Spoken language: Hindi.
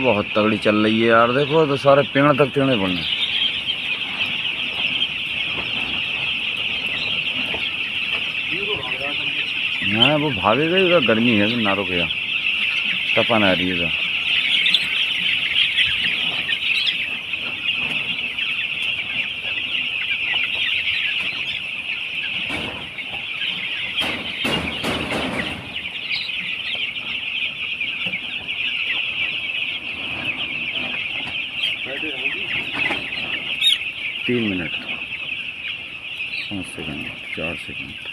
बहुत तगड़ी चल रही है यार। देखो तो सारे पेड़ तक टेढ़े पड़ने। हाँ वो भागेगा ही, गर्मी है ना रुकेगा, तपन आ रही है। तो 3 मिनट 5 सेकंड 4 सेकंड।